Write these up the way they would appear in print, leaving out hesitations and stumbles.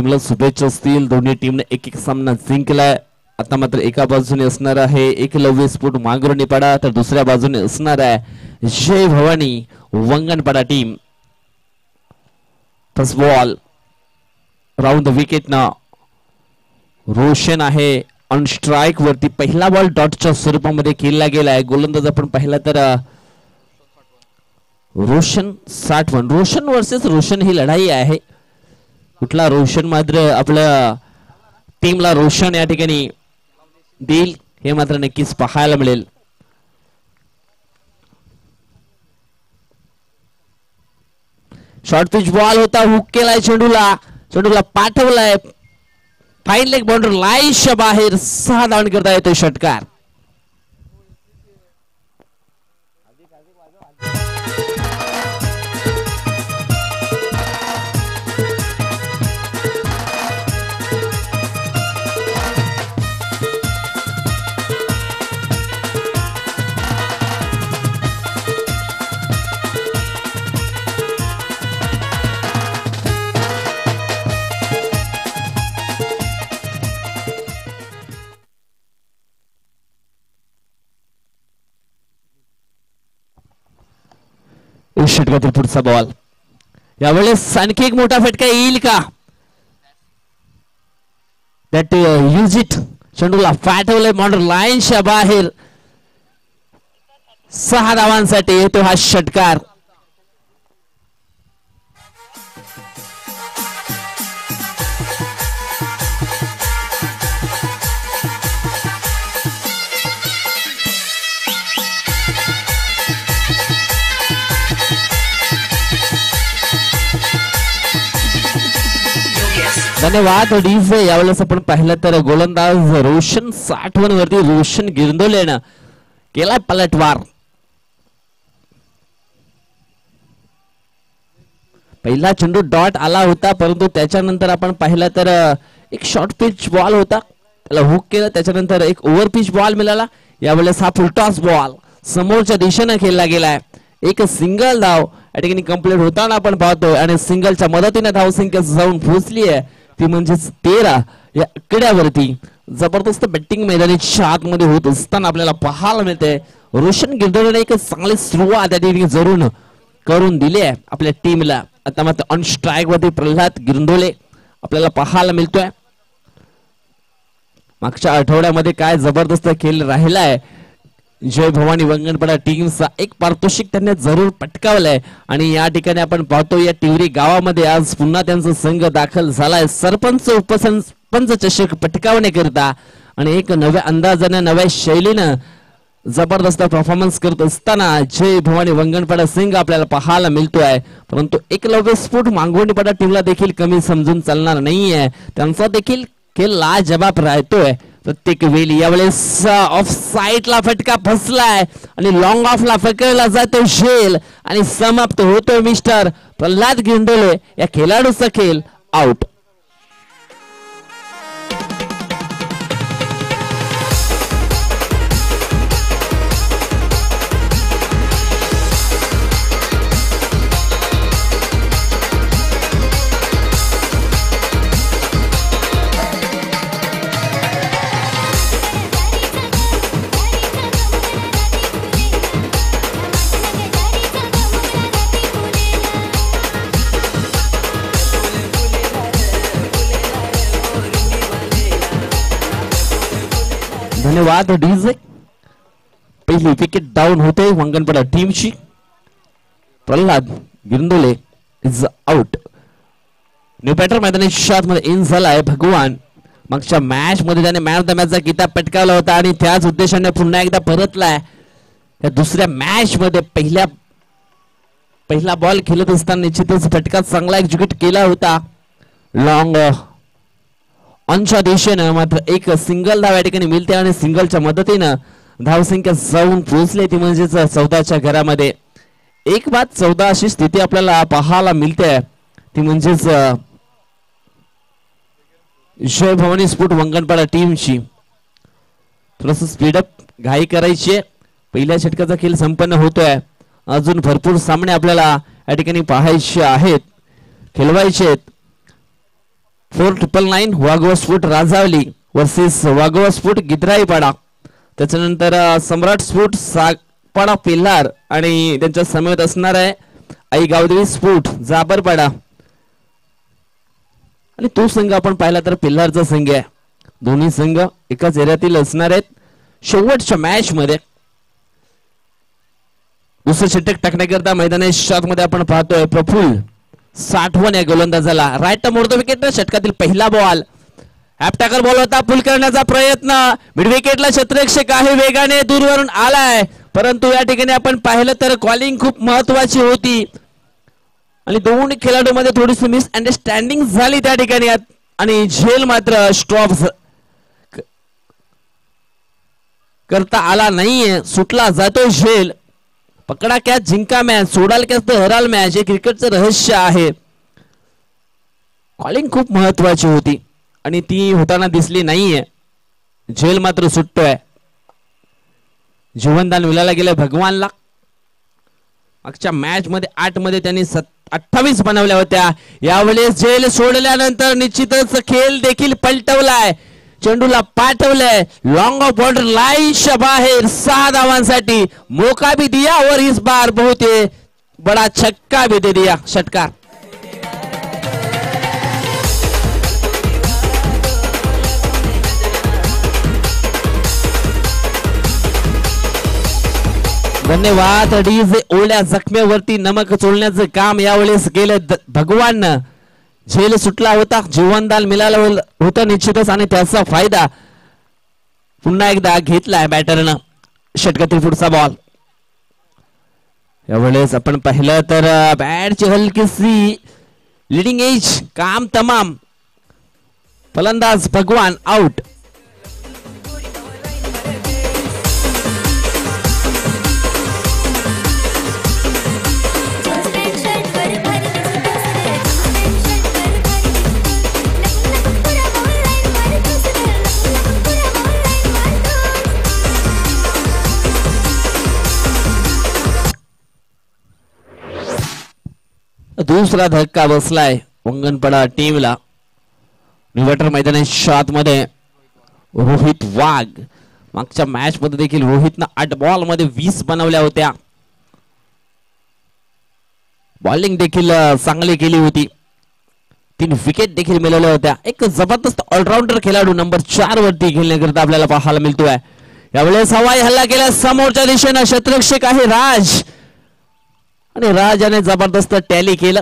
टीमला शुभेच्छा असतील. दोन्ही टीमने एक एक सामना जिंकलाय. आता मात्र एका बाजूने असणार आहे एकलव्य स्फोट मांगरोळीपाडा तर दुसऱ्या बाजूने असणार आहे Jay Bhavani Vanganpada team. First ball round the wicket ना रोशन आहे ऑन स्ट्राइक वरती. पहिला बॉल डॉटच्या स्वरूपामध्ये खेळला गेलाय. गोलंदाज आपण पाहिला तर रोशन 60 रोशन वर्सेस रोशन ही लढाई आहे. कुठला रोशन मात्र आपल्या टीमला रोशन या ठिकाणी देईल हे मात्र नक्कीच पाहायला मिळेल. शॉर्ट पिच बॉल होता. हुक केलाय चेंडूला पाठवलाय. फाईन लेग बाउंड्री लाईनच्या बाहेर 6 धावन करता येतो षटकार. षटकातील पुढचा बॉल. यावेळेस आणखी एक मोठा फटका येईल का? That use it. चेंडूला पाठवलंय बाउंड्री लाईनच्या बाहेर. 6 धावांसाठी येतो हा षटकार. धन्यवाद. यावेळेस आपण पाहिलं तर गोलंदाज रोशन 60 वरती रोशन गिरंदोलेनं केलाय पलटवार. पहिला चेंडू डॉट आला होता परंतु त्याच्यानंतर आपण पाहिलं तर एक शॉर्ट पिच बॉल होता त्याला हुक केलं. त्याच्यानंतर एक ओव्हर पिच बॉल मिळाला. यावेळेस हा फुलटॉस बॉल समोरच्या दिशेने खेळला गेलाय. एक सिंगल धाव या ठिकाणी कंप्लीट होताना आपण पाहतोय आणि सिंगलच्या मदतीने धावसंख्या जाऊन पोहोचली आहे ती म्हणजेच 13 या आकड्यावरती. जबरदस्त बॅटिंग मैदानाच्या आतमध्ये होत असताना आपल्याला पाहायला मिळते रोशन गिरंदोलेने एक चांगली सुरुवात या ठिकाणी जरूर करून दिली आहे आपल्या टीमला. आता मात्र ऑन स्ट्राइक वरती प्रल्हाद गिरंदोले आपल्याला पाहायला मिळतोय. मागच्या आठवड्यामध्ये काय जबरदस्त खेळ राहिलाय जय भवानी वंगणपाडा टीमचा. एक पारितोषिक त्यांनी जरूर पटकावलंय आणि या ठिकाणी आपण पाहतो या टिवरी गावामध्ये आज पुन्हा त्यांचा संघ दाखल झालाय सरपंच उपसरपंच चषक पटकावण्याकरिता आणि एक नव्या अंदाजाने नव्या शैलीनं जबरदस्त परफॉर्मन्स करत असताना जय भवानी वंगणपाडा संघ आपल्याला पाहायला मिळतोय. परंतु एकलव्य स्फोट मांगरोळीपाडा टीमला देखील कमी समजून चालणार नाहीये. त्यांचा देखील खेळ लाजबाब राहतोय प्रत्येक वेळी. यावेळेस ऑफ साईडला फटका फसलाय आणि लॉंग ऑफला पकडला जातो झेल आणि समाप्त होतो मिस्टर प्रल्हाद गिरंदोले या खेळाडूचा खेळ आउट. धन्यवाद डीजे. पहिली विकेट डाऊन होते वंगणपाडा टीमची. Pralhad Girandole is out. New batter मैदानाच्या आतमध्ये इन झालाय भगवान. मागच्या मॅच मध्ये त्याने मॅन ऑफ द मॅचचा किताब पटकावला होता आणि त्याच उद्देशाने पुन्हा एकदा परतलाय. या दुसऱ्या मॅच मध्ये पहिला बॉल खेळत असताना निश्चितच फटका चांगला एक्झिक्यूट केला होता. लॉंग ऑनच्या दिशेनं मात्र एक सिंगल धाव या ठिकाणी मिळते आणि सिंगलच्या मदतीनं धावसंख्या जाऊन पोहोचली ती म्हणजेच 14च्या घरामध्ये. एक बाद 14 अशी स्थिती आपल्याला पाहायला मिळते ती म्हणजेच जय भवानी स्फोट वंगणपाडा टीमची. थोडस स्पीडअप घाई करायची. पहिल्या षटकाचा खेळ संपन्न होतोय. अजून भरपूर सामने आपल्याला या ठिकाणी पाहायचे आहेत खेळवायचे आहेत. 4999 वाघोबा स्फोट राजावली वर्सेस वाघोबा स्फोट गिद्राईपाडा. त्याच्यानंतर सम्राट स्फोट सागपाडा पिल्लार आणि त्यांच्या समेत असणार आहे आई गावदेवी स्फोट जाबरपाडा. आणि तो संघ आपण पाहिला तर पिल्लारचा संघ आहे. दोन्ही संघ एकाच एरियातील असणार आहेत. शेवटच्या मॅच मध्ये दुसरं षटक टाकण्याकरता मैदानाच्या मध्ये आपण पाहतोय प्रफुल्ल साठवण या गोलंदाजाला राईट मोडतो विकेट. षटकातील पहिला बॉल हॅप टॅकल बॉल होता. पुल करण्याचा प्रयत्न मिड विकेटला क्षेत्ररक्षक आहे वेगाने दूरवरून आलाय, परंतु या ठिकाणी आपण पाहिलं तर कॉलिंग खूप महत्वाची होती आणि दोन्ही खेळाडूंमध्ये थोडीशी मिसअंडरस्टँडिंग झाली त्या ठिकाणी आणि झेल मात्र स्टॉप करता आला नाहीये. सुटला जातो झेल. पकडा कॅच जिंका मॅच, सोडाल कॅच तर हराल मॅच, हे क्रिकेटचं रहस्य आहे. कॉलिंग खूप महत्वाची होती आणि ती होताना दिसली नाहीये. झेल मात्र सुटतोय. जीवनदान विलायला गेले भगवानला. मागच्या मॅच मध्ये 8 मध्ये त्यांनी 28 बनवल्या होत्या. यावेळेस झेल सोडल्यानंतर निश्चितच खेळ देखील पलटवलाय. चेंडूला पाठवलंय लॉंग ऑफ बॉर्डर लाईनच्या बाहेर 6 धावांसाठी. मौका भी दिया और इस बार बहुत बड़ा छक्का भी दे दिया. षटकार धन्यवाद. डीजे ओल्या जखमेवरती नमक चोळण्याचं काम यावेळेस केलं भगवान. झेल सुटला होता, जीवनदान मिळालं होतं निश्चितच आणि त्याचा फायदा पुन्हा एकदा घेतलाय बॅटरनं. षटकातील पुढचा बॉल यावेळेस आपण पाहिलं तर बॅटची हलकीशी लिडिंग एज काम तमाम. फलंदाज भगवान आउट. दुसरा धक्का बसलाय वंगणपडा टीमला. निवटर मैदानाच्या आतमध्ये रोहित वाघ. मागच्या मॅच मध्ये देखील रोहितनं 8 बॉल मध्ये 20 बनवल्या होत्या. बॉलिंग देखील चांगली केली होती. 3 विकेट देखील मिळवल्या होत्या. एक जबरदस्त ऑलराऊंडर खेळाडू नंबर 4 वरती खेळण्याकरता आपल्याला पाहायला मिळतोय. यावेळेस हवाई हल्ला केला समोरच्या दिशेनं. क्षेत्ररक्षक आहे राज आणि राजाने जबरदस्त टॅली केलं.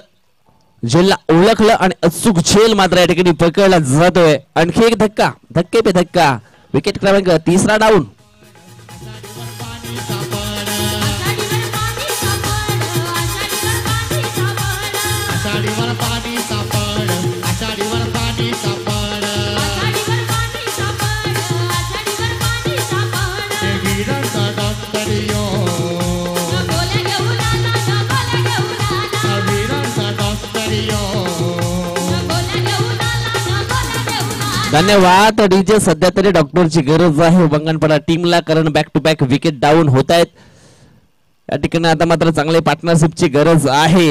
झेलला ओळखलं आणि अचूक झेल मात्र या ठिकाणी पकडला जातोय. आणखी एक धक्का, धक्के पे धक्का. विकेट क्रमांक 3 डाऊन. धन्यवाद. डीजे सध्या तरी डॉक्टरची गरज आहे वंगणपडा टीमला, कारण back to back wicket down होत आहेत. या ठिकाणी आता मात्र चांगले पार्टनरशिपची गरज आहे.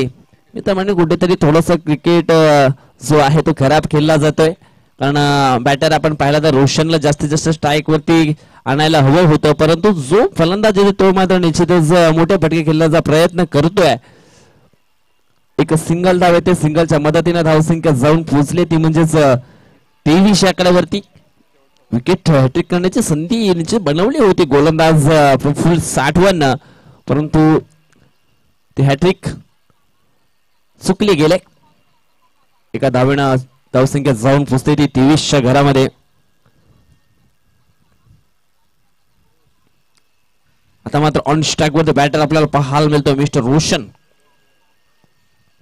मी तर म्हणजे कुठेतरी थोडस क्रिकेट जो आहे तो खराब खेळला जातोय. कारण बॅटर आपण पाहिला तर रोशनला जास्तीत जास्त स्ट्राईक वरती आणायला हवं होतं, परंतु जो फलंदाज आहे तो मात्र निश्चितच मोठे फटके खेळण्याचा प्रयत्न करतोय. एक सिंगल धाव आहे, ते सिंगलच्या मदतीने धावसंख्या जाऊन पोहोचली ती म्हणजेच 23 आकड्यावरती. विकेट हॅट्रिक करण्याची संधी बनवली होती गोलंदाज प्रफुल्ल साठवण, परंतु ते हॅट्रिक चुकली गेले. एका धावेनं धावसंख्या जाऊन पोहोचते ती 23च्या घरामध्ये. आता मात्र ऑन स्ट्राईक वर बॅटर आपल्याला पाहायला मिळतो मिस्टर रोशन.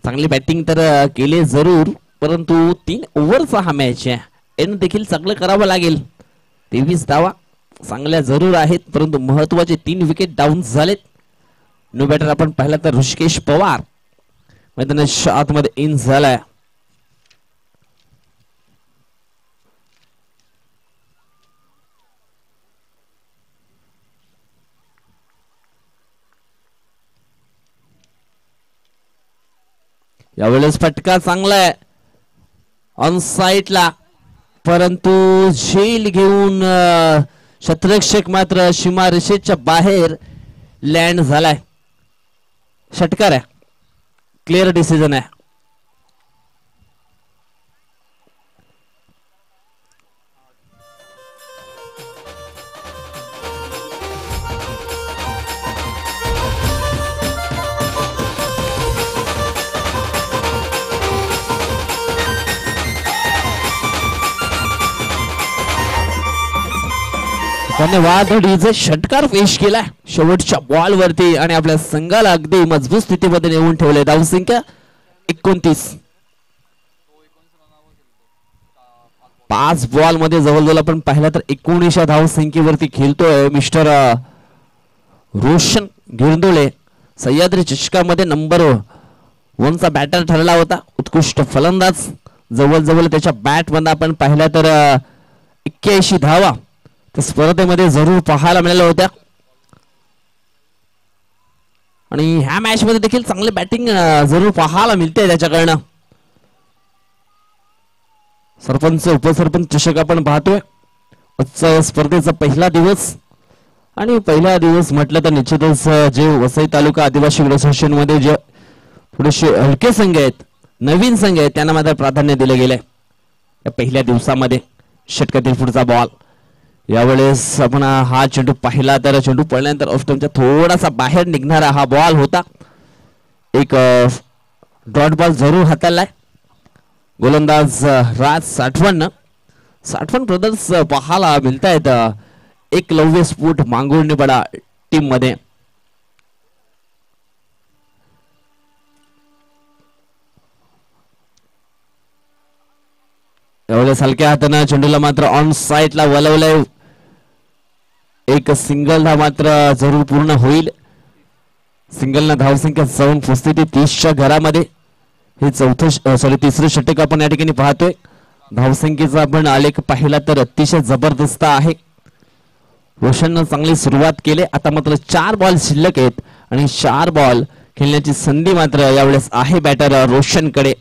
चांगली बॅटिंग तर केली जरूर, परंतु 3 ओव्हरचा हा मॅच आहे. एन देखील चांगलं करावं लागेल. 23 धावा चांगल्या जरूर आहेत, परंतु महत्वाचे 3 विकेट डाऊन झालेत. नो बॅटर आपण पाहिला तर ऋषिकेश पवार मैदानाच्या आतमध्ये इन झालाय. यावेळेस फटका चांगला आहे. ऑन साइडला, परंतु झेल घेऊन शतरक्षक मात्र सीमारेषेच्या बाहेर लँड झालाय. षटकार आहे, क्लिअर डिसिजन आहे. धन्यवाद. डीजे षटकार पेश केलाय शेवटच्या बॉल वरती आणि आपल्या संघाला अगदी मजबूत स्थितीमध्ये नेऊन ठेवले. धावसंख्या 29. 5 बॉल मध्ये जवळजवळ आपण पाहिला तर 19 धावसंख्येवरती खेळतोय मिस्टर रोशन गिरंदोळे. सह्याद्री चषकामध्ये नंबर 1 चा बॅटर ठरला होता. उत्कृष्ट फलंदाज. जवळजवळ त्याच्या बॅट मध्ये आपण पाहिला तर 81 धावा त्या स्पर्धेमध्ये जरूर पाहायला मिळाल्या होत्या. आणि ह्या मॅच मध्ये देखील चांगली बॅटिंग जरूर पाहायला मिळते त्याच्याकडनं. सरपंच उपसरपंच चषक आपण पाहतोय. आजचा स्पर्धेचा पहिला दिवस आणि पहिला दिवस म्हटलं तर निश्चितच जे वसई तालुका आदिवासी असोसिएशन मध्ये जे थोडेसे हलके संघ आहेत, नवीन संघ आहेत, त्यांना मात्र प्राधान्य दिले गेले या पहिल्या दिवसामध्ये. षटकातील पुढचा बॉल. यावेळेस आपण हा चेंडू पाहिला तर चेंडू पडल्यानंतर ऑफस्टंपच्या थोडासा बाहेर निघणारा हा बॉल होता. एक डॉट बॉल जरूर हाताळलाय. गोलंदाज राज साठवण ब्रदर्स पाहायला मिळत आहेत. एकलव्य स्फोट मांगुर्णीपाडा टीम मध्ये. यावेळेस हलक्या हाताने चेंडूला मात्र ऑन साइडला वळवलंय. एक सिंगल धाव मात्र जरूर पूर्ण होईल. सिंगलना धावसंख्या जाऊन पोहोचते 30च्या घरामध्ये. हे तिसरं षटक आपण या ठिकाणी पाहतोय. धावसंख्येचा आपण आलेख पाहिला तर अतिशय जबरदस्त आहे. रोशननं चांगली सुरुवात केली. आता मात्र 4 बॉल शिल्लक आहेत आणि 4 बॉल खेळण्याची संधी मात्र यावेळेस आहे बॅटर रोशनकडे.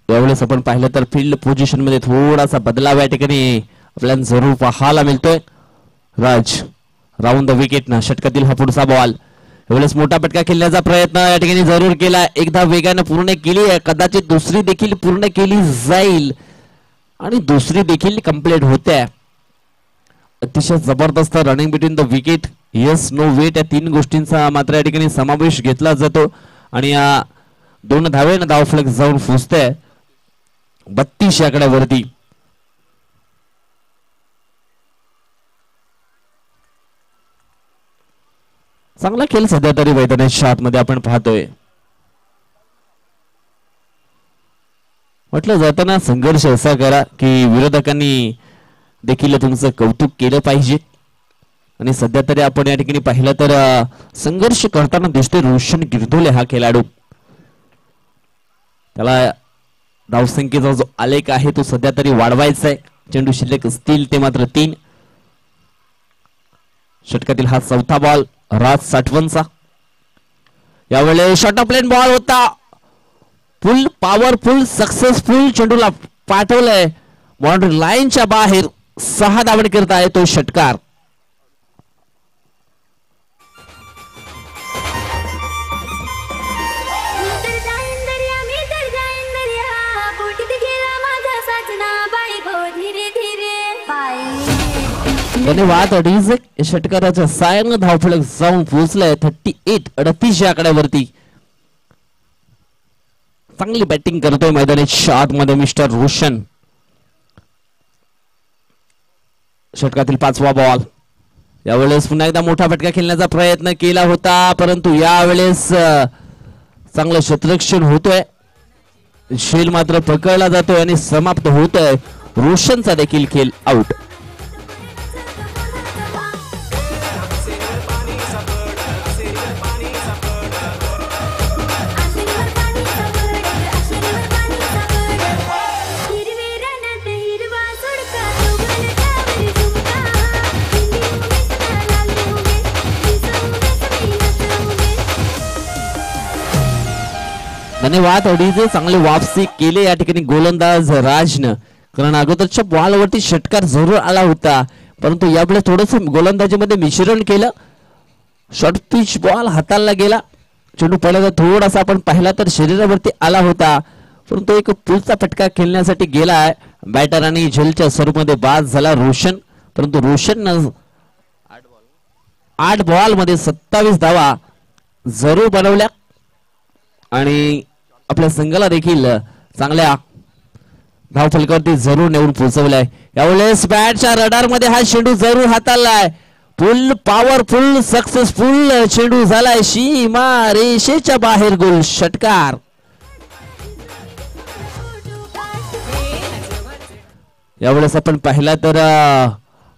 यावेळेस आपण पाहिलं तर फील्ड पोझिशन मध्ये थोडासा बदलाव या ठिकाणी आपल्याला जरूर पाहायला मिळतोय. राज राऊंड द विकेट ना. षटकातील हा पुढचा बॉल. यावेळेस मोठा फटका खेळण्याचा प्रयत्न या ठिकाणी जरूर केला. एकदा वेगाने पूर्ण केली आहे, कदाचित दुसरी देखील पूर्ण केली जाईल आणि दुसरी देखील कंप्लीट होते. अतिशय जबरदस्त running between the wicket, yes no wait या 3 गोष्टींचा मात्र या ठिकाणी समावेश घेतला जातो. आणि या 2 धावेने धावफलक जाऊन पोहोचते 32 आकड्यावरती. चांगला खेळ सध्या तरी मैदानाच्या आतमध्ये आपण पाहतोय. म्हटलं जाताना संघर्ष असा करा की विरोधकांनी देखील तुमचं कौतुक केलं पाहिजे. आणि सध्या तरी आपण या ठिकाणी पाहिलं तर संघर्ष करताना दिसतोय रोशन गिरधोले हा खेळाडू. त्याला धावसंख्येचा जो आलेख आहे तो सध्या तरी वाढवायचा आहे. चेंडू शिल्लक असतील ते मात्र 3. षटकातील हा चौथा बॉल राज साठवणचा. यावेळेस शॉर्ट ऑफ लेन बॉल होता. फुल पॉवरफुल सक्सेसफुल चेंडूला पाठवलंय बाउंड्री लाईनच्या बाहेर. 6 धावणे करत आहे तो षटकार. धन्यवाद. षटकाराच्या सायन धावफलक जाऊन पोहोचलाय 38 आकड्यावरती. चांगली बॅटिंग करतोय मैदानाच्या आतमध्ये मिस्टर रोशन. षटकातील 5वा बॉल. यावेळेस पुन्हा एकदा मोठा फटका खेळण्याचा प्रयत्न केला होता, परंतु यावेळेस चांगलं क्षेत्ररक्षण होतोय. शेल मात्र पकडला जातोय आणि समाप्त होतोय. रोशनचा देखील खेळ आउट. धन्यवाद. अडीचे चांगले वापसी केले या ठिकाणी गोलंदाज राजनं, कारण अगोदरच्या बॉलवरती षटकार जरूर आला होता, परंतु यावेळेस थोडस गोलंदाजीमध्ये मिश्रण केलं. शॉर्ट पिच बॉल हाताला गेला. चेंडू पहिल्यांदा थोडासा आपण पाहिला तर शरीरावरती आला होता, परंतु एक पुढचा फटका खेळण्यासाठी गेलाय बॅटर आणि झेलच्या स्वरूपामध्ये बाद झाला रोशन. परंतु रोशन 8 बॉल मध्ये 27 धावा जरूर बनवल्या आणि आपल्या संघाला देखील चांगल्या धावफलकावरती जरूर नेऊन पोहोचवलाय. यावेळेस बॅटच्या रडार मध्ये हा चेंडू जरूर हाताळलाय. फुल पॉवरफुल सक्सेसफुल चेंडू झालाय. सीमा रेषेच्या बाहेर गोल षटकार. यावेळेस आपण पाहिला तर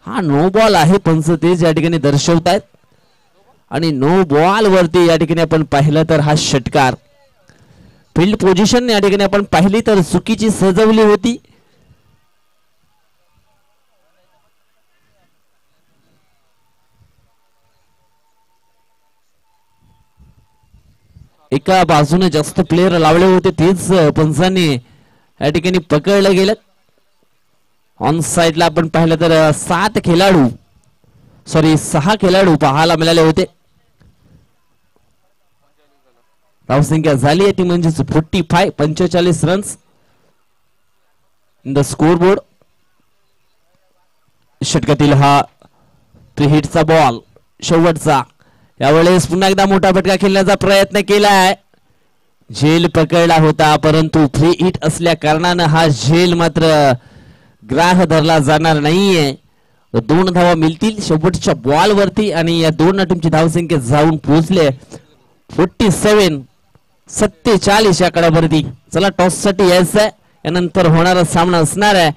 हा नो बॉल आहे, पंच तेच या ठिकाणी दर्शवतायत आणि नो बॉल वरती या ठिकाणी आपण पाहिलं तर हा षटकार. फील्ड पोझिशन या ठिकाणी आपण पाहिली तर चुकीची सजवली होती. एका बाजूने जास्त प्लेयर लावले होते, तेच पंचांनी या ठिकाणी पकडलं गेलं. ऑन साइडला आपण पाहिलं तर 6 खेळाडू पाहायला मिळाले होते. धावसंख्या झाली आहे ती म्हणजेच 45 runs in the score board. षटकातील हा प्रीहिटचा बॉल शेवटचा. यावेळेस पुन्हा एकदा मोठा फटका खेळण्याचा प्रयत्न केलाय. झेल पकडला होता, परंतु फ्री हिट असल्या कारणानं हा झेल मात्र ग्राह धरला जाणार नाहीये. 2 धावा मिळतील शेवटच्या बॉल वरती आणि या दोन टीमची धावसंख्या जाऊन पोहोचले 47 या कडा. चला टॉस साठी यायचंय, यानंतर होणारा सामना असणार आहे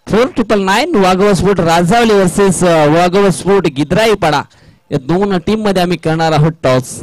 499 वाघव स्पोर्ट राजावली वर्सेस वाघव स्पोर्ट गिद्राईपाडा. या दोन टीम मध्ये आम्ही करणार आहोत टॉस.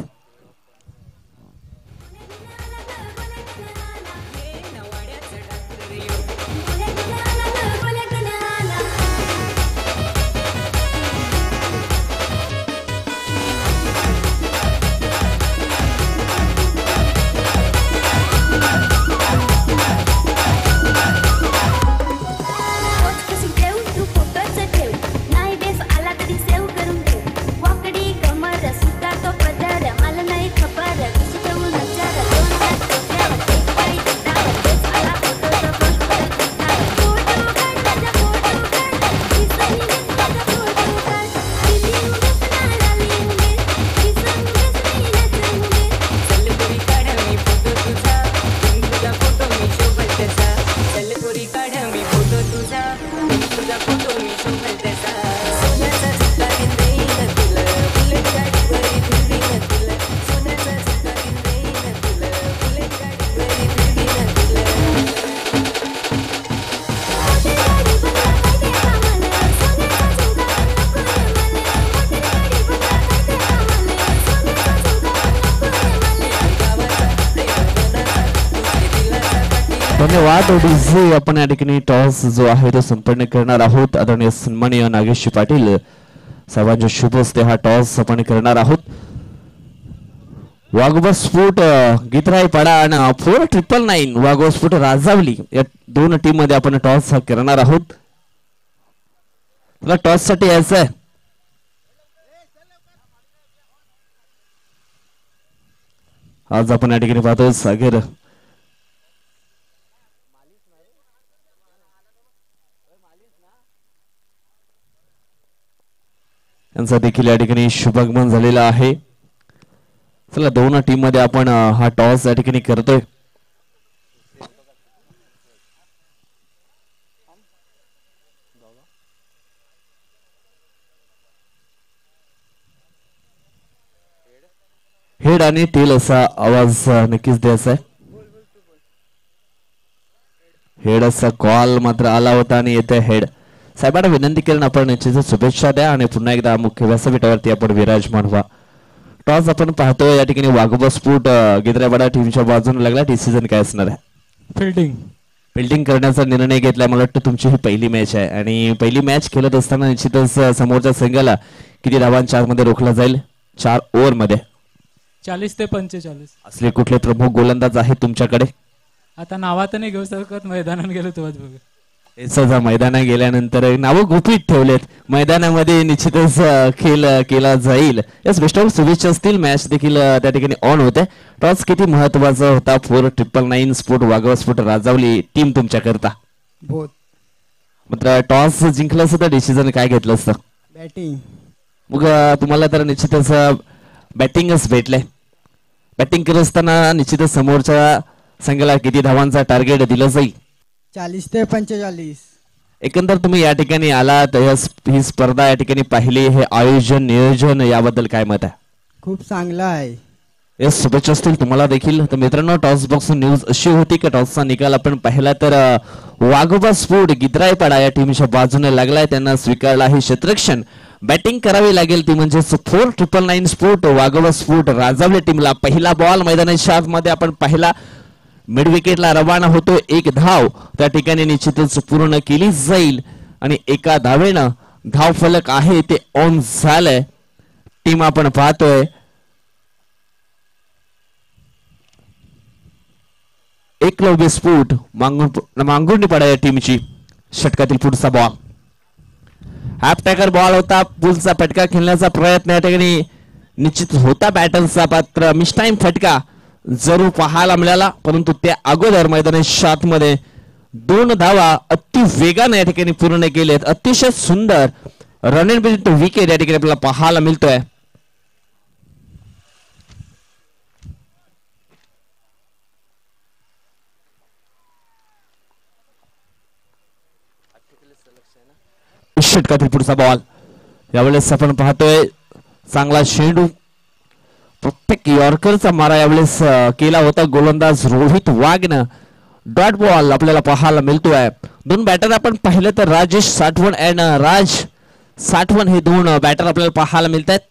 धन्यवाद. ओडीसी आपण या ठिकाणी टॉस जो आहे तो संपन्न करणार आहोत. आदरणीय सन्माननीय नागेश पाटील सर्वांच्या शुभ हस्ते हा टॉस आपण करणार आहोत. वाघोबा स्पोर्ट गिद्राईपाडा आणि 4999 वाघोबा स्पोर्ट राजावली या दोन टीम मध्ये आपण टॉस करणार आहोत. मला टॉस साठी यायचं आहे. आज आपण या ठिकाणी पाहतोय सागर यांचा देखील या ठिकाणी शुभागमन झालेला आहे. चला दोन टीम मध्ये आपण हा टॉस या ठिकाणी करतोय. हेड आणि टेल असा आवाज नक्कीच द्यायचा आहे. हेड असा कॉल मात्र आला होता आणि येते हेड. साहेबांना विनंती करून आपण याची शुभेच्छा द्या आणि पुन्हा एकदा मुख्य व्यासपीठावरती आपण विराजमान व्हा. टॉस आपण पाहतोय या ठिकाणी वाघोबा स्पोर्ट गिद्राईपाडा टीमच्या बाजूने लागला. डिसिजन काय असणार आहे? फिल्डिंग करण्याचा निर्णय घेतलाय. मला वाटतं तुमची ही पहिली मॅच आहे आणि पहिली मॅच खेळत असताना निश्चितच समोरच्या संघाला किती धावांच्या आतमध्ये रोखला जाईल 4 ओव्हर मध्ये? 40 ते 45. असले कुठले प्रमुख गोलंदाज आहेत तुमच्याकडे? आता नावात नाही घेऊ शकत, मैदानात गेलो तेव्हाच बघू. सजा मैदानात गेल्यानंतर नावं गुपित ठेवलेत. मैदानामध्ये निश्चितच खेळ केला जाईल. याच बेस्ट ऑफ शुभेच्छा असतील. मॅच देखील त्या ठिकाणी ऑन होते. टॉस किती महत्वाचा होता 4999 स्पोर्ट वाघवा स्पोर्ट राजावली टीम तुमच्याकरता? बहुत. मात्र टॉस जिंकलं असतं तर डिसिजन काय घेतलं असतं? बॅटिंग. मग तुम्हाला तर निश्चितच बॅटिंगच भेटलंय. बॅटिंग करत असताना निश्चितच समोरच्या संघाला किती धावांचा टार्गेट दिलं जाईल? 40 ते 45. एकंदर तुम्ही या ठिकाणी आलात, ही स्पर्धा या ठिकाणी पाहिली, हे आयोजन नियोजन याबद्दल काय मत आहे? खूप चांगला आहे. येस, शुभेच्छा असतील तुम्हाला देखील. तर मित्रांनो, टॉस बॉक्स न्यूज अशी होती की टॉसचा निकाल आपण पाहिला तर वाघोबा स्पोर्ट गिद्राईपाडा या टीमच्या बाजूने लागलाय. त्यांना स्वीकारला आहे क्षेत्ररक्षण. बॅटिंग करावी लागेल ती म्हणजे 4999 स्पोर्ट वाघोबा स्पोर्ट राजावली टीमला. पहिला बॉल मैदानाच्या आतमध्ये आपण पाहिला, मिड विकेटला रवाना होतो. एक धाव त्या ठिकाणी निश्चितच पूर्ण केली जाईल आणि एका धावेनं धाव फलक आहे ते ऑन झालंय. टीम आपण पाहतोय एकलव्य स्पोर्ट मांगुर्डीपाडा या टीमची. षटकातील पुढचा बॉल हाफ टॅकर बॉल होता. पुलचा फटका खेळण्याचा प्रयत्न या ठिकाणी निश्चित होता बॅटरचा, पात्र मिसटाईम फटका जरूर पाहायला मिळाला. परंतु त्या अगोदर मैदानाच्या आतमध्ये 2 धावा अति वेगाने या ठिकाणी पूर्ण केलेत. अतिशय सुंदर रन एंड बिट विकेट या ठिकाणी आपल्याला पाहायला मिळतोय. षटकातील पुढचा बॉल यावेळेस आपण पाहतोय चांगला चेंडू. प्रत्येक यॉर्करचा मारा यावेळेस केला होता गोलंदाज रोहित वाघनं. डॉट बॉल आपल्याला पाहायला मिळतोय. 2 बॅटर आपण पाहिलं तर राजेश साठवण अँड राज साठवण हे 2 बॅटर आपल्याला पाहायला मिळत आहेत.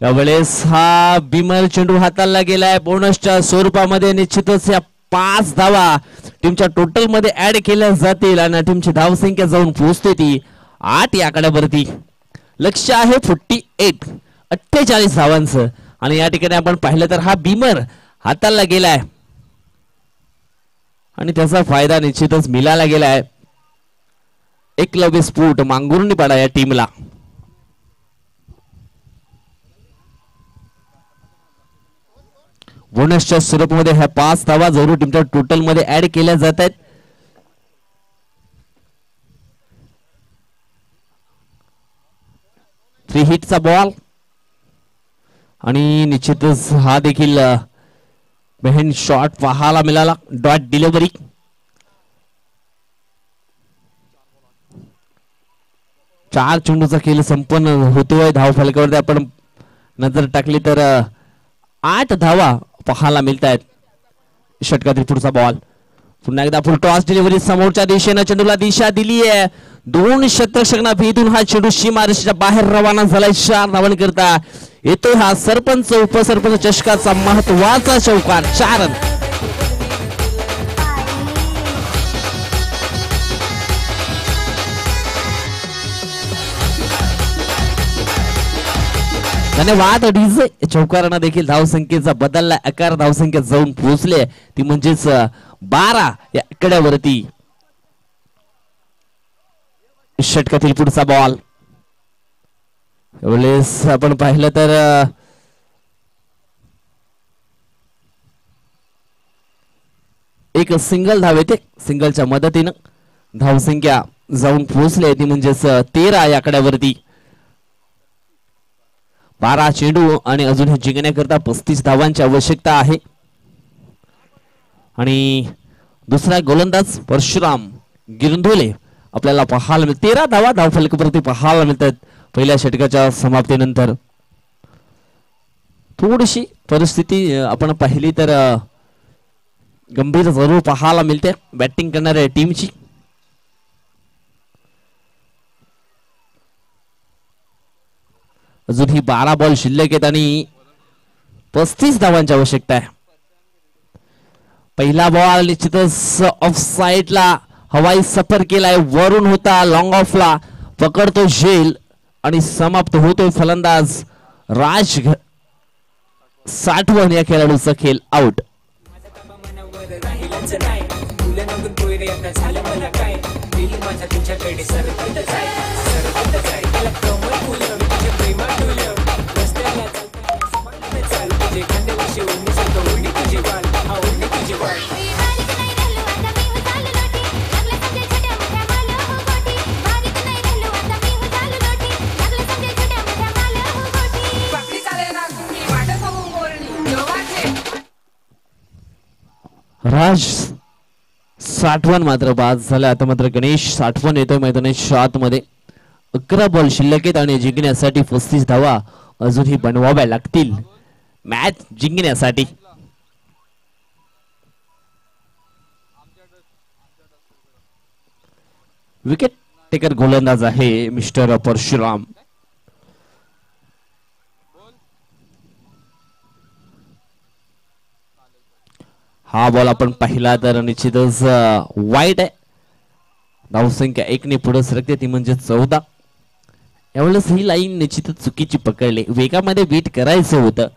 यावेळेस हा बिमर चेंडू हाताला गेलाय. बोनसच्या स्वरूपामध्ये निश्चितच या 5 धावा टीमच्या टोटल मध्ये ऍड केल्या जातील आणि टीमची धावसंख्या जाऊन पोहोचते ती 8 या आकड्यावरती. लक्ष आहे 48 धावांचं आणि या ठिकाणी आपण पाहिलं तर हा बिमर हाताला गेलाय आणि त्याचा फायदा निश्चितच मिळाला गेलाय एकलव्य स्पोर्ट मांगुर्डीपाडा या टीमला. बोनसच्या स्वरूपामध्ये ह्या 5 धावा जरूर टीमच्या टोटल मध्ये ऍड केल्या जात आहेत. फ्री हिटचा बॉल आणि निश्चितच हा देखील बेहन शॉट पाहायला मिळाला. Dot delivery. चार चेंडूचा खेळ संपन्न होतोय. धाव फलकावरती आपण नजर टाकली तर 8 धावा पाहायला मिळत आहेत. षटकातील पुढचा बॉल पुन्हा एकदा फुल टॉस डिलिव्हरी समोरच्या दिशेनं चेंडूला दिशा दिली आहे. 2 शतरक्षकांना भेदून हा चेंडू सीमारेषेच्या बाहेर रवाना झालाय. 4 धावांनी करता येतोय हा सरपंच उपसरपंच चषकाचा महत्वाचा चौकार. 4 रन. धन्यवाद डीजे. चौकारांना देखील धावसंख्येचा बदलला आकार. धावसंख्या जाऊन पोहोचले ती म्हणजेच 12 या आकड्यावरती. षटकातील पुढचा बॉल यावेळेस आपण पाहिलं तर एक सिंगल धाव येते. सिंगलच्या मदतीनं धावसंख्या जाऊन पोहोचली ती म्हणजेच 13 या आकड्यावरती. 12 चेंडू आणि अजून हे जिंकण्याकरता 35 धावांची आवश्यकता आहे. आणि दुसरा गोलंदाज परशुराम गिरंधोले आपल्याला पाहायला मिळत. 13 धावा धाव फलकावरती पाहायला मिळतात पहिल्या षटकाच्या समाप्तीनंतर. थोडीशी परिस्थिती आपण पाहिली तर गंभीर जरूर पाहायला मिळते बॅटिंग करणाऱ्या टीमची. अजून ही 12 बॉल शिल्लक आहेत आणि 35 धावांची आवश्यकता आहे. पहिला बॉल निश्चितच ऑफ साइडला हवाई सफर केलाय. वरून होता लॉंग ऑफला पकडतो झेल आणि समाप्त होतोय फलंदाज राज साठवण या खेळाडूचा खेळ आउट. राज साठवण मात्र बाद झाला. आता मात्र गणेश साठवण येतोय मैदानाच्या आतमध्ये. 11 बॉल शिल्लक आहेत आणि जिंकण्यासाठी 35 धावा अजूनही बनवाव्या लागतील मॅच जिंकण्यासाठी. विकेट टेकर गोलंदाज आहे मिस्टर परशुराम. हा बॉल आपण पाहिला तर निश्चितच वाईट आहे. धावसंख्या 1 ने पुढे सरकते ती म्हणजे 14. यावेळेस ही लाईन निश्चितच चुकीची पकडली. वेगामध्ये बीट करायचं होतं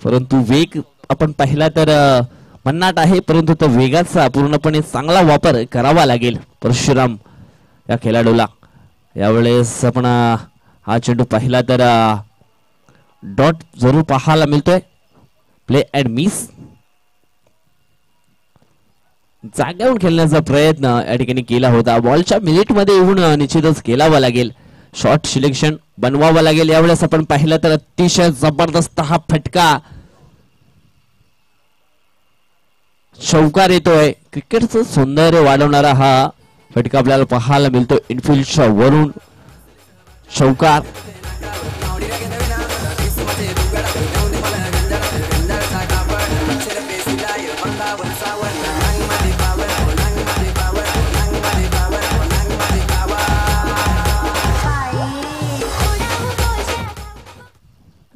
परंतु वेग आपण पाहिला तर भन्नाट आहे परंतु तो वेगाचा पूर्णपणे चांगला वापर करावा लागेल परशुराम या खेळाडूला. यावेळेस आपण हा चेंडू पाहिला तर डॉट जरूर पाहायला मिळतोय. Play and miss. जाग्यावरून खेळण्याचा प्रयत्न या ठिकाणी केला होता. बॉलच्या मिनिट मध्ये येऊन निश्चितच केलावा लागेल. शॉर्ट सिलेक्शन बनवावं लागेल. यावेळेस आपण पाहिलं तर अतिशय जबरदस्त हा फटका चौकार येतोय. क्रिकेटचं सौंदर्य वाढवणारा हा फटका आपल्याला पाहायला मिळतो. इनफिल्डच्या वरून चौकार.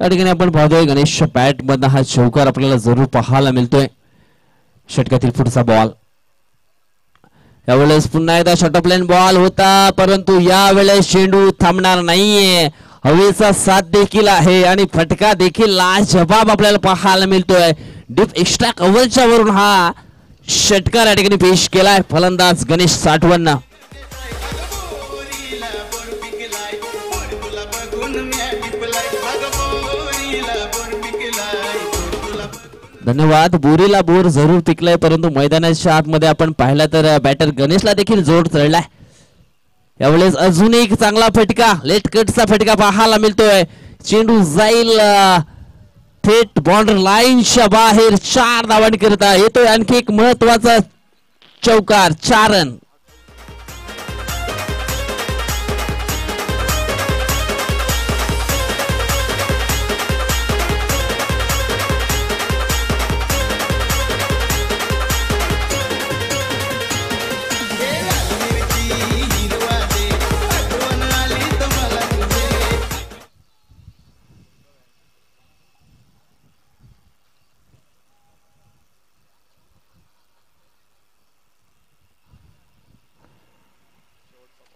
या ठिकाणी आपण पाहतोय गणेशच्या बॅट मधला हा चौकार आपल्याला जरूर पाहायला मिळतोय. षटकातील पुढचा बॉल. यावेळेस पुन्हा एकदा शॉर्ट लाईन बॉल होता परंतु यावेळेस चेंडू थांबणार नाहीये. हवेचा साथ देखील आहे आणि फटका देखील लाजवाब आपल्याला पाहायला मिळतोय. डीप एक्स्ट्रा कव्हरच्या वरून हा षटकार या ठिकाणी पेश केलाय फलंदाज गणेश साठवण. धन्यवाद. बोरीला बोर जरूर पिकलाय परंतु मैदानाच्या आतमध्ये आपण पाहिला तर बॅटर गणेशला देखील जोर चढलाय. यावेळेस अजून एक चांगला फटका लेट कटचा फटका पाहायला मिळतोय. चेंडू जाईल थेट बॉर्डर लाईनच्या बाहेर. 4 धावांनी करता येतोय आणखी एक महत्वाचा चौकार. 4 रन.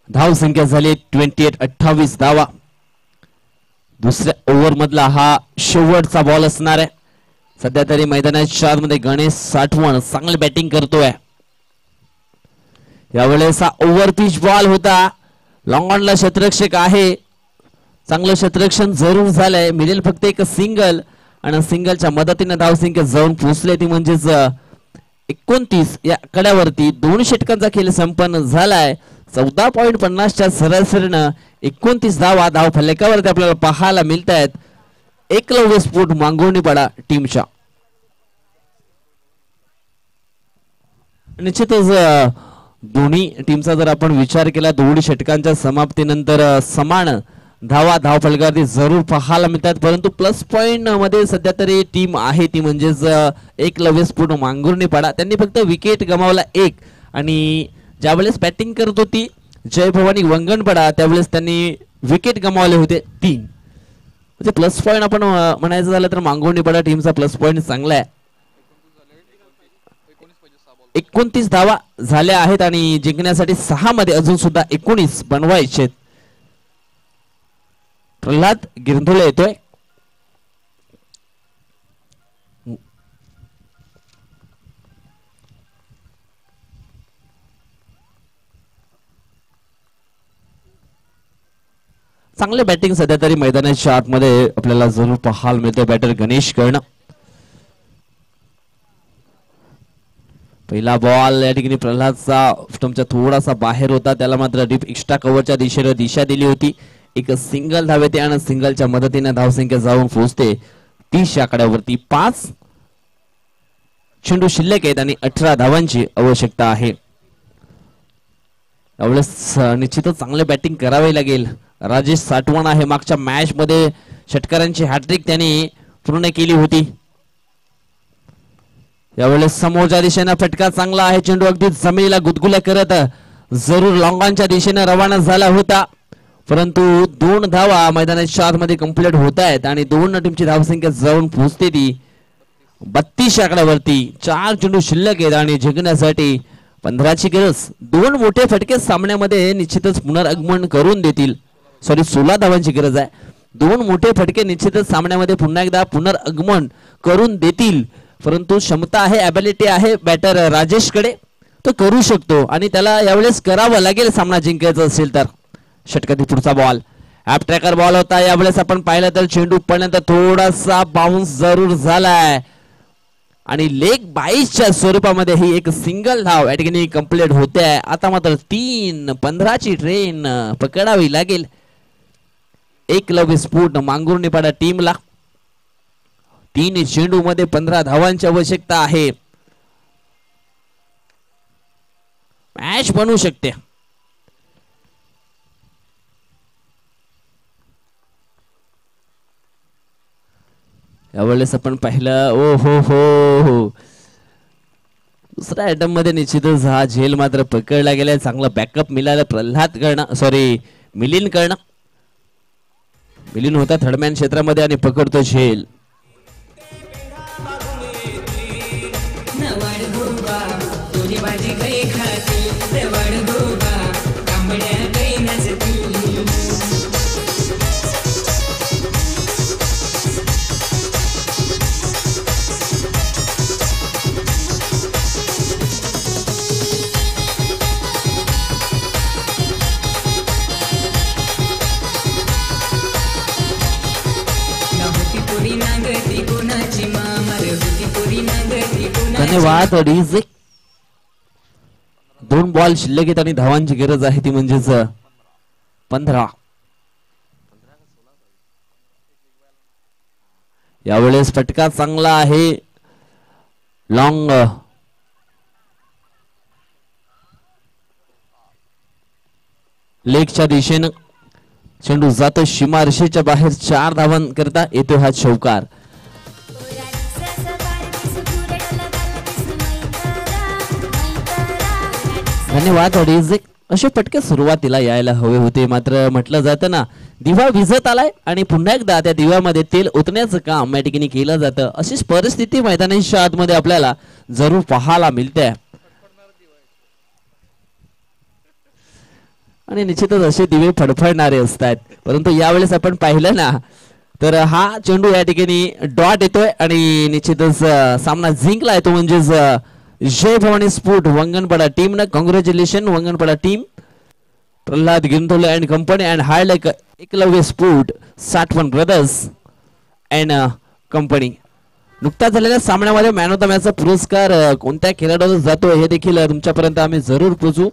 धाव संख्या झाली 28 धावा. दुसऱ्या ओव्हर मधला हा शेवटचा बॉल असणार आहे. सध्या तरी मैदानाच्या आतमध्ये गणेश साठवण चांगली बॅटिंग करतोय. यावेळेस हा ओव्हर पिच बॉल होता. लॉंग ऑनला क्षेत्ररक्षक आहे. चांगलं क्षेत्ररक्षण जरूर झालंय. मिळेल फक्त एक सिंगल आणि सिंगलच्या मदतीने धाव संख्या जाऊन पोहोचले ती म्हणजेच 29 या कड्यावरती. 2 षटकांचा खेळ संपन्न झालाय. 14.50च्या सरासरीनं 29 धावा धाव फलकावरती आपल्याला पाहायला मिळत आहेत. एकलव्य स्फोट मांगवणीपाडा टीमच्या. निश्चितच दोन्ही टीमचा जर आपण विचार केला दोन्ही षटकांच्या समाप्तीनंतर समान धावा धाव फलकावरती जरूर पाहायला मिळतात परंतु प्लस पॉइंट मध्ये सध्या तरी टीम आहे ती म्हणजेच एकलव्य स्फोट मांगुर्णीपाडा. त्यांनी फक्त विकेट गमावला 1 आणि ज्यावेळेस बॅटिंग करत होती जय भवानी वंगणपाडा त्यावेळेस त्यांनी विकेट गमावले होते 3. म्हणजे प्लस पॉइंट आपण म्हणायचं झालं तर मांगुर्णीपाडा टीमचा प्लस पॉइंट चांगला आहे. 29 धावा झाल्या आहेत आणि जिंकण्यासाठी 6 मध्ये अजून सुद्धा 19 बनवायचे. प्रल्हाद गिरंधुले येतोय. चांगले बॅटिंग सध्या तरी मैदानाच्या आतमध्ये आपल्याला जरूर पाहायला मिळते. बॅटर गणेश कर्ण. पहिला बॉल या ठिकाणी प्रल्हादचा स्टंपच्या थोडासा बाहेर होता, त्याला मात्र डीप एक्स्ट्रा कव्हरच्या दिशेने दिशा दिली होती. एक सिंगल धाव येते आणि सिंगलच्या मदतीने धावसंख्या जाऊन पोहोचते 30 आकड्यावरती. 5 चेंडू शिल्लक आहेत आणि 18 धावांची आवश्यकता आहे. यावेळेस निश्चितच चांगले बॅटिंग करावे लागेल. राजेश साठवण आहे, मागच्या मॅच मध्ये षटकारांची हॅट्रिक त्यांनी पूर्ण केली होती. यावेळेस समोरच्या दिशेने फटका चांगला आहे, चेंडू अगदी जमिनीला गुदगुल्या करत जरूर लॉंगांच्या दिशेने रवाना झाला होता, परंतु 2 धावा मैदानाच्या आतमध्ये कंप्लीट होत आहेत आणि 2 टीमची धावसंख्या जाऊन पोहोचते ती 32 आकड्यावरती. 4 चेंडू शिल्लक आहेत आणि जिंकण्यासाठी 15ची गरज. 2 मोठे फटके सामन्यामध्ये निश्चितच पुनरागमन करून देतील. 16 धावांची गरज आहे. 2 मोठे फटके निश्चितच सामन्यामध्ये पुन्हा एकदा पुनरागमन करून देतील, परंतु क्षमता आहे, ॲबिलिटी आहे बॅटर राजेशकडे, तो करू शकतो आणि त्याला यावेळेस करावं लागेल सामना जिंकायचा असेल तर. षटकातील पुढचा बॉल ॲप ट्रॅकर बॉल होता. यावेळेस आपण पाहिलं तर चेंडू पडल्यानंतर थोडासा बाउन्स जरूर झालाय आणि लेग बाईसच्या स्वरूपामध्ये ही एक सिंगल धाव या ठिकाणी कंप्लीट होते आहे. आता मात्र 3-15ची ट्रेन पकडावी लागेल. एकलव्य स्फोट मांगुर्णीपाडा टीमला. 3 चेंडू मध्ये 15 धावांची आवश्यकता आहे. मॅच बनवू शकते. यावेळेस आपण पाहिलं ओ हो दुसऱ्या आयटम मध्ये निश्चितच हा झेल मात्र पकडला गेलाय. चांगला बॅकअप मिळाला प्रल्हाद कर्ण मिलिंद कर्ण. मिलिंद होता थर्डमॅन क्षेत्रामध्ये आणि पकडतो झेल. धन्यवाद. 2 बॉल शिल्लक आहेत आणि धावांची गरज आहे ती म्हणजेच 15. यावेळेस फटका चांगला आहे लॉंग लेगच्या दिशेनं. चेंडू जातो सीमारेषेच्या बाहेर. 4 धावांकरता येतो हा चौकार. धन्यवाद. असे फटके सुरुवातीला यायला हवे होते, मात्र म्हटलं जातं ना दिवा विझत आलाय आणि पुन्हा एकदा त्या दिव्यामध्ये तेल ओतण्याचं काम या ठिकाणी केलं जातं. अशीच परिस्थिती मैदानाच्या आतमध्ये आपल्याला जरूर पाहायला मिळते आणि निश्चितच असे दिवे फडफडणारे असतात. परंतु यावेळेस आपण पाहिलं ना तर हा चेंडू या ठिकाणी डॉट येतोय आणि निश्चितच सामना जिंकला येतो म्हणजेच जय भवानी स्पोर्ट वंगणपाडा टीम ना. Congratulation Vanganpada team. Pralhad Gintole and company and hard Eklavya sport Sathavan brothers and company. नुकत्याच झालेल्या सामन्यामध्ये मॅन ऑफ द मॅचचा पुरस्कार कोणत्या खेळाडूला जातो हे देखील तुमच्यापर्यंत आम्ही जरूर पोहोचू.